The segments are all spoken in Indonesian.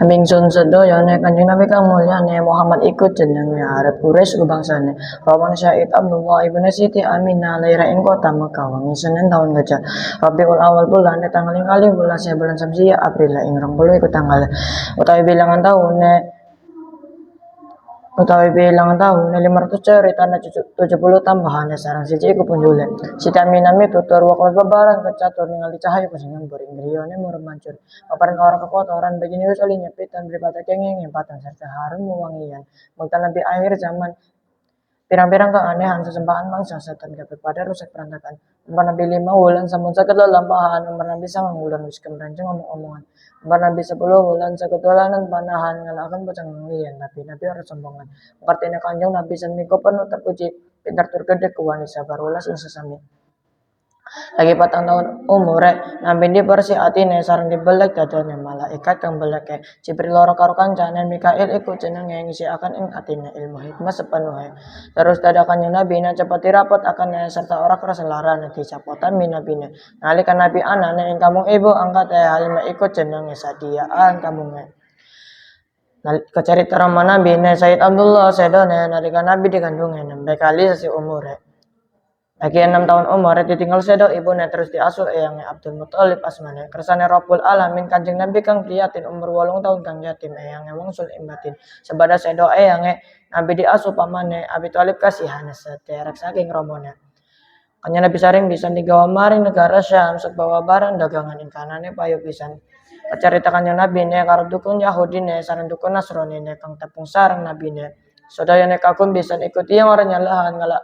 Hamingsun sedaya nek Kanjeng Nabi kang mulyane Muhammad ikut jenenge arep Quraisy bangsane. Roman Syahid Abdullah ibnu Siti Aminah lahir ing kota Mekah wengi Senin taun gajah Rabiul Awal bulan tanggal kali bulan bulan Syamsiah April ing 20 iku tanggal utawi bilangan taun bilangan tahun 500 ceri tanda 70 tambahan sarang siji iku punjule Siti Aminah tutur waktu babaran kecatur ningali cahaya kusingan boring griyane murah mancur paparan orang kekotoran begini wis ali nyepitan beribata kenging empatan serta harum wangian mengtan nabi akhir zaman pirang-pirang keanehan sesembaan bangsa setan kabeh pada rusak perantakan. Umar Nabi 5 wulan sampun saged lelampahan, Umar Nabi 9 wulan wis kemrancing ngomong-omongan. Umar Nabi 10 wulan saged dolanan panahan ngalaken bocah ngliyan tapi Nabi ora sombongan. Artine Kanjeng Nabi sanmika penuh terpuji, pintar tur gedhe kuwani sabar welas ing sesami. Lagi 4 tahun umure Nabi dipersi atine sareng dibelek dadane malaikat kang beleke Jibril loro karo kancane Mikail iku jenenge ngisi akan ing atine ilmu hikmah sepenuhe terus dadakan Nabi cepet dirapot akan serta ora kerasa laran dicapotan minabine nalika Nabi anane ing kamung ibu angkat Halimah ikut jenenge sadiaan kamunge kecerita ramana Nabi Sayyid Abdullah sedone nalika Nabi dikandunge nembe kali sesi umure lagi 6 tahun umur ditinggal sedo ibune terus diasuh eyangnya Abdul Muthalib asmane kersane Rabbul Alamin Kanjeng Nabi kang priyatin umur 8 tahun kang yatim eyangnya wangsul imbatin sebada sedo eyangnya Nabi diasuh pamane Abi Thalib kasihane sederek saking romone kanya Nabi saring bisa digawa maring negara Syam sebawa barang dagangan ing kanane payu pisan kecerita Kanjeng Nabi ne karo dukun Yahudi ne sareng dukun Nasrani ne kang tepung sareng Nabi ne sadayane kagum bisa ikuti yang orang nyalahan ngalak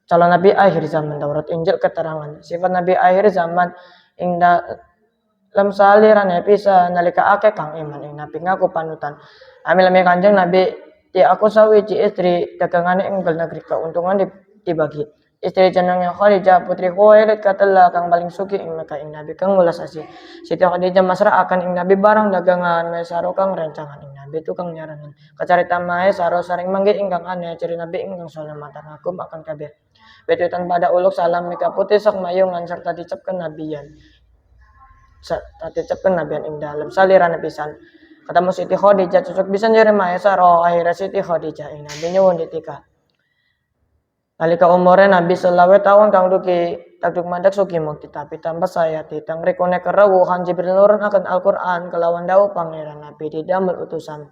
calon Nabi akhir zaman Taurat Injil keterangan sifat Nabi akhir zaman ing dalam saliran bisa nalika akeh kang iman ing Nabi ngaku panutan amil Kanjeng Nabi ti aku sawiji istri dagangane ing negeri keuntungan dibagi istri jenenge Khadijah putri Khuwailid katela kang paling suki ing Mekah ing Nabi kang welas asih Siti Khadijah masrah akan ing Nabi barang dagangan mesaro kang rencangan ing Nabi tukang nyarangan kecarita mae saro saring manggih ingkang aneh ciri Nabi ingkang saleh mata ngakum akan kabeh betutan pada uluk salam mika putih sok mayungan serta dicapkan nabiyan ing dalam saliran pisan ketemu Siti Khadijah cocok bisa jadi maesaro akhirnya Siti Khadijah ing Nabi nyuwun ditika nalika umure Nabi 20 tahun kang duki takduk mandak suki mukti tapi tambah sayati tang rikone kerawuhan Jibril nurun akan Al-Qur'an kelawan dawuh pangeran Nabi didamel utusan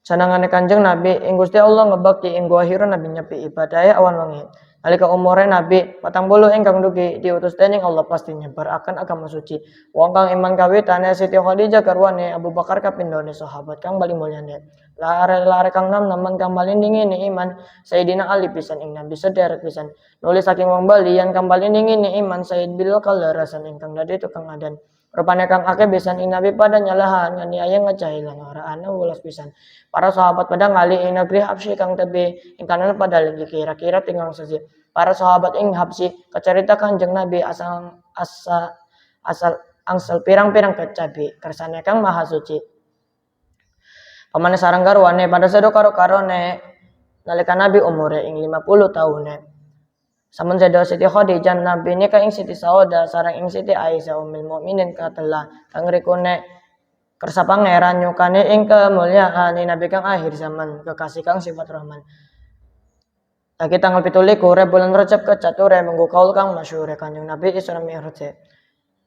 sanangane Kanjeng Nabi ing Gusti Allah ngebakti ing guahira Nabi nyepi ibadahe awan wengi nalika umure Nabi 40 ingkang dugi diutus dening Allah pasti nyebar akan agama suci wong kang iman kawitane Siti Khadijah garwane Abu Bakar kapindhone sahabat kang paling mulyane lare kang naman kang paling dingin iman Sayyidina Ali pisan ing Nabi sedherek pisan nulis saking wong balian kang paling dingin iman Sayyid Bilal kalarasan ingkang dadi tukang adan rupane kang akeh pisan ing Nabi pada nyalahan nganiaya ngecahilan ora ana welas pisan para sahabat pada ngali ing negeri Habsyi kang tebe ing kanan pada lagi kira-kira tinggal sesi para sahabat ing Habsyi kecerita Kanjeng Nabi asal angsal pirang-pirang kecabi kersane kang maha suci pamane sareng garwane pada sedo karo karone nalika Nabi umure ing 50 tahune samun sedo Siti Khadijah Nabi nikah ing Siti Sauda sareng ing Siti Aisyah Ummul Mukminin katela kang rikune kersa pangeran nyukane ing kemuliaan Nabi kang akhir zaman kekasih kang sifat rahman lagi tanggal 17 bulan Rajab kecature minggu kaul kang masyhure Kanjeng Nabi Isra Mi'raj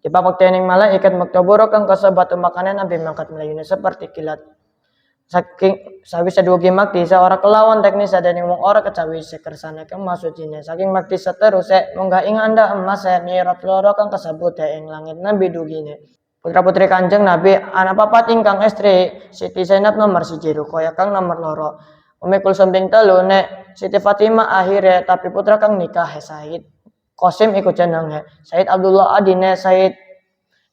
dipapaktening malaikat maktubura kang kasebat makane Nabi mangkat melayune seperti kilat saking sawise dugi makti seorang kelawan teknis sadene wong ora kecawi sekersane kang maksudine saking makti seteruse munggah ing anda emas mirat loro kang kasebut ing langit Nabi dugine putra putri Kanjeng Nabi anak papat ingkang estri Siti Zainab nomor 1 Ruqayyah kang nomor 2 Ummi Kulsum ping 3 nek Siti Fatimah akhire tapi putra kang nikah Said Qasim iku jenenge Said Abdullah adine Said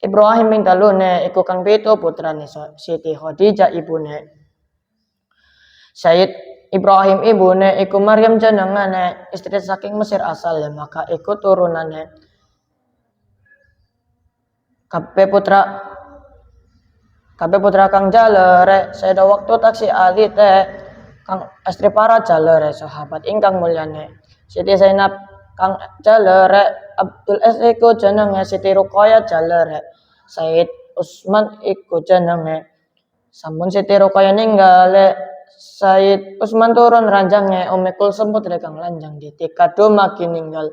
Ibrahim ping 3 nek iku kang 7 putrane Siti Khadijah ibune Sayyid Ibrahim ibune iku Maryam jenengane istri saking Mesir asal maka iku turunane kabeh putra kang jalere seda waktu taksi ali teh kang istri para jalere sahabat ingkang mulyane Siti Zainab kang jalere Abdul iku jenenge Siti Ruqayyah jalere Said Utsman iku jenenge. Sampun Siti Ruqayyah ninggale Said Utsman turun ranjange Ummi Kulsum putri kang lanjang ditika dumagi ninggal.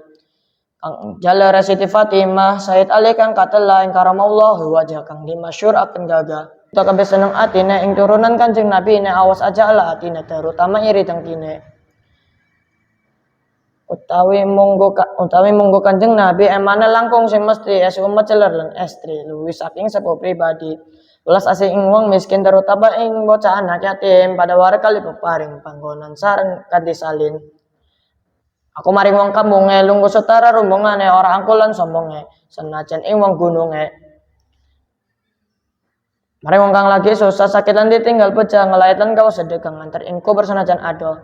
Kang jalare Siti Fatimah Said Ali kang katela ing karamallahu wajah kang dimasyhur akan gagah. Kita kabeh seneng atine ing turunan Kanjeng Nabi ne awas aja ala atine terutama iri tengkine. Utawi munggo Kanjeng Nabi emane langkung sing mesti es umat celer lan estri luwih saking sepuh pribadi. Welas asih ing wong miskin terutama ing bocah anak yatim pada wara kali peparing panggonan sareng kanthi salin. Aku maring wong kampunge lungguh setara rombongane ora angkulan sombonge senajan ing wong gununge. Maring wong kang lagi susah sakit lan ditinggal pecah ngelaitan kau sedekah nganter ingku bersenajan ado.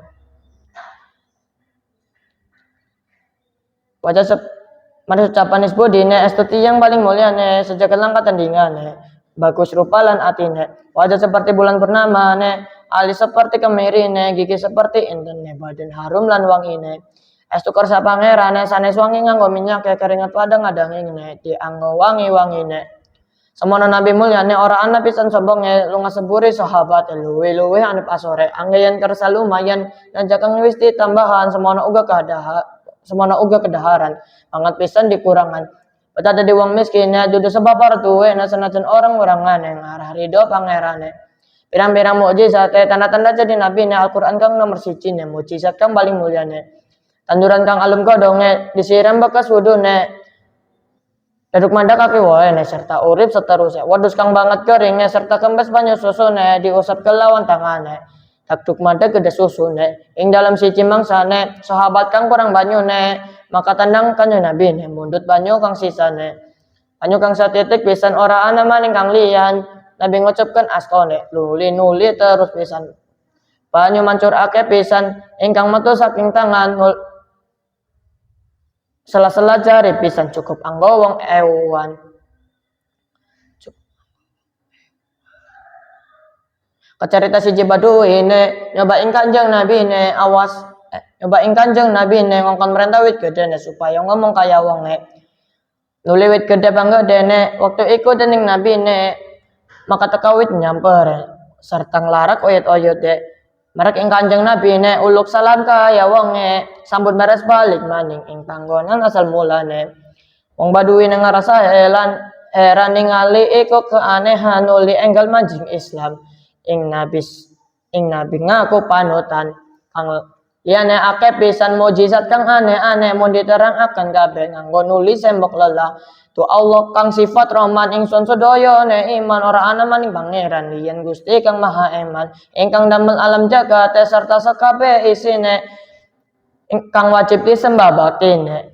Wajah maris ucapanis bodine estuti yang paling muliane sejak langkat tandingane. Bagus rupa lan atine. Wajah seperti bulan purnama ne, alis seperti kemirine, gigi seperti intene, badan harum lan wangine. Estukar sa pangerane sanes wangi nganggo minyak keringat padang adangine dianggo wangi-wangine. Semono Nabi mulyane ora ana pisan sombonge lunga seburi sahabat luwe-luwe anu pasore anggeyan kersa lumayan lan jakang wis ditambahan semono uga kedaharan banget pisan dikurangan. Betata di wong miskin ya dudu sebab partuwe na senajan orang-orangane ngarah ridho pangerane. Pirang-pirang mukjizat tanda-tanda jadi nabi ne Al-Qur'an kang nomor 1 ne mukjizat kang paling mulyane. Tanduran kang alum godonge disiram bekas wudune. Daduk mandak kaki wae serta urip seterusnya. Wadus kang banget keringnya serta kempes banyu susune diusap ke lawan tangane. Daduk mandak gede susune. Ing dalam siji mangsane sahabat kang kurang banyune maka tandang kanjeng Nabi ne mundut banyu kang sisane. Banyu kang satitik pisan ora ana maning kang liyan. Nabi ngucapkan astone nuli terus pisan. Banyu mancur akeh pisan ingkang metu saking tangan sela-sela jari pisan cukup anggo wong ewan. Kecerita siji badui ne nyobain Kanjeng Nabi ne nyobain Kanjeng Nabi ne ngongkon merentah wit gede ne supaya ngomong kaya wong ne. Nuli wit gede bangga dene waktu iku dening Nabi ne maka teka wit nyamper serta nglarak oyot-oyot de. Merek ing Kanjeng Nabi ne uluk salam kaya wonge sambut beres balik maning ing panggonan asal mulane. Wong Badui ne ngarasa heran ningali iku keanehan uli enggal manjing Islam ing nabi ngaku panutan kang liyane akeh pisan mukjizat kang aneh-aneh mun diterangaken kabeh nganggo nulis sembok lelah. Tu Allah kang sifat Rahman ingsun sedaya ne iman ora ana maning pangeran liyan Gusti kang Maha Eman ingkang damel alam jagat serta sakabeh isine ingkang wajib disembah baktine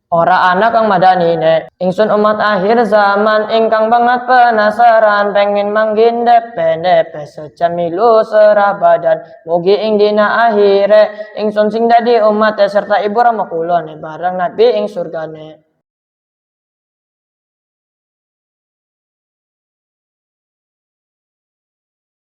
ora ana kang madanine. Ingsun umat akhir zaman ingkang banget penasaran pengen manggindep pendepe secamilu serah badan mugi ing dina akhire ingsun sing dadi umat serta ibu rama kula ne bareng Nabi ing surgane.